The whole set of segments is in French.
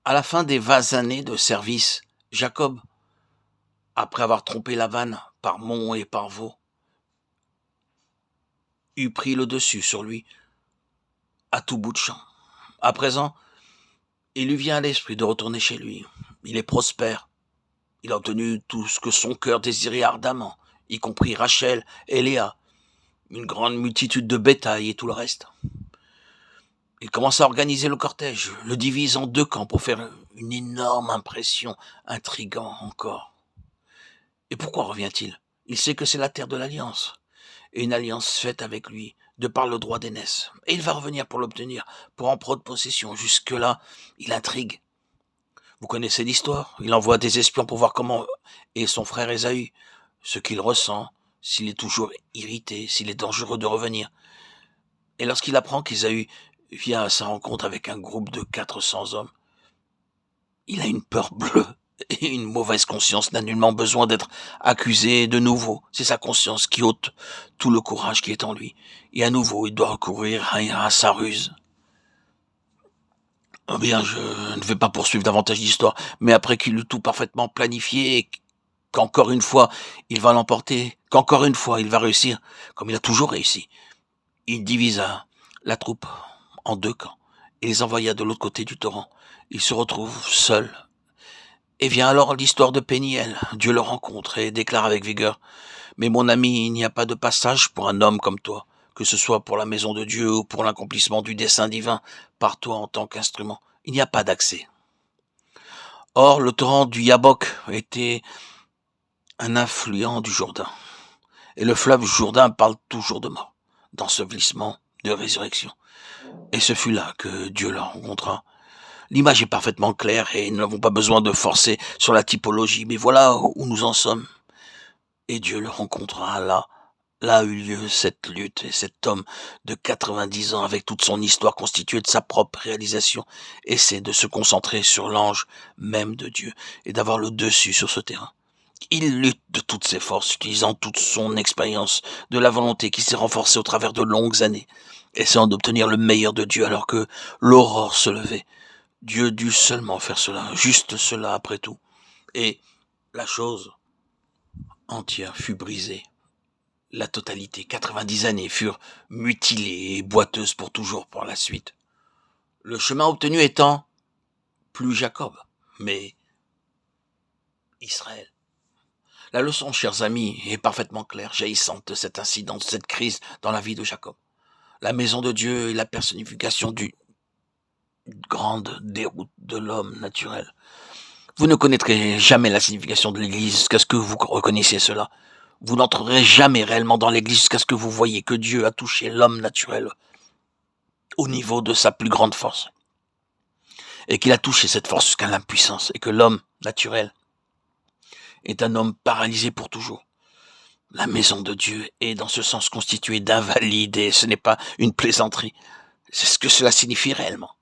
À la fin des 20 années de service, Jacob, après avoir trompé Lavan par monts et par veaux, eut pris le dessus sur lui à tout bout de champ. À présent, il lui vient à l'esprit de retourner chez lui. Il est prospère. Il a obtenu tout ce que son cœur désirait ardemment, y compris Rachel et Léa, une grande multitude de bétail et tout le reste. Il commence à organiser le cortège, le divise en deux camps pour faire une énorme impression, intrigant encore. Et pourquoi revient-il? Il sait que c'est la terre de l'alliance, et une alliance faite avec lui, de par le droit d'aînesse. Et il va revenir pour l'obtenir, pour en prendre possession. Jusque-là, il intrigue. Vous connaissez l'histoire. Il envoie des espions pour voir comment est son frère Ésaü, ce qu'il ressent, s'il est toujours irrité, s'il est dangereux de revenir. Et lorsqu'il apprend qu'Ésaü vient à sa rencontre avec un groupe de 400 hommes, il a une peur bleue et une mauvaise conscience n'a nullement besoin d'être accusé de nouveau. C'est sa conscience qui ôte tout le courage qui est en lui. Et à nouveau, il doit recourir à sa ruse. Eh bien, je ne vais pas poursuivre davantage l'histoire, mais après qu'il eut tout parfaitement planifié et qu'encore une fois, il va l'emporter, qu'encore une fois, il va réussir, comme il a toujours réussi, il divisa la troupe en deux camps et les envoya de l'autre côté du torrent. Il se retrouve seul. Et vient alors l'histoire de Péniel. Dieu le rencontre et déclare avec vigueur: mais mon ami, il n'y a pas de passage pour un homme comme toi, que ce soit pour la maison de Dieu ou pour l'accomplissement du dessein divin, par toi en tant qu'instrument. Il n'y a pas d'accès. Or, le torrent du Yabok était un affluent du Jourdain. Et le fleuve Jourdain parle toujours de mort, d'ensevelissement, de résurrection. Et ce fut là que Dieu le rencontra. L'image est parfaitement claire et nous n'avons pas besoin de forcer sur la typologie, mais voilà où nous en sommes. Et Dieu le rencontra là. Là a eu lieu cette lutte et cet homme de 90 ans avec toute son histoire constituée de sa propre réalisation essaie de se concentrer sur l'ange même de Dieu et d'avoir le dessus sur ce terrain. Il lutte de toutes ses forces, utilisant toute son expérience, de la volonté qui s'est renforcée au travers de longues années, essayant d'obtenir le meilleur de Dieu alors que l'aurore se levait. Dieu dut seulement faire cela, juste cela après tout. Et la chose entière fut brisée. La totalité, 90 années, furent mutilées et boiteuses pour toujours par la suite. Le chemin obtenu étant plus Jacob, mais Israël. La leçon, chers amis, est parfaitement claire, jaillissante de cet incident, de cette crise dans la vie de Jacob. La maison de Dieu est la personnification d'une grande déroute de l'homme naturel. Vous ne connaîtrez jamais la signification de l'Église jusqu'à ce que vous reconnaissiez cela. Vous n'entrerez jamais réellement dans l'Église jusqu'à ce que vous voyez que Dieu a touché l'homme naturel au niveau de sa plus grande force. Et qu'il a touché cette force jusqu'à l'impuissance. Et que l'homme naturel est un homme paralysé pour toujours. La maison de Dieu est dans ce sens constituée d'invalides et ce n'est pas une plaisanterie. C'est ce que cela signifie réellement.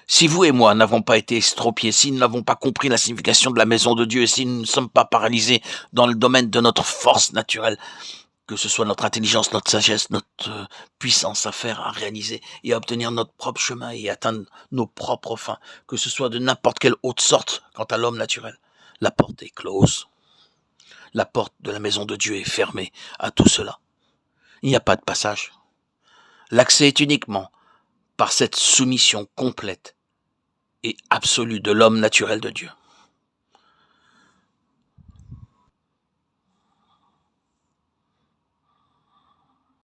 Si vous et moi n'avons pas été estropiés, si nous n'avons pas compris la signification de la maison de Dieu, et si nous ne sommes pas paralysés dans le domaine de notre force naturelle, que ce soit notre intelligence, notre sagesse, notre puissance à faire, à réaliser et à obtenir notre propre chemin et atteindre nos propres fins, que ce soit de n'importe quelle autre sorte quant à l'homme naturel, la porte est close. La porte de la maison de Dieu est fermée à tout cela. Il n'y a pas de passage. L'accès est uniquement par cette soumission complète et absolue de l'homme naturel de Dieu.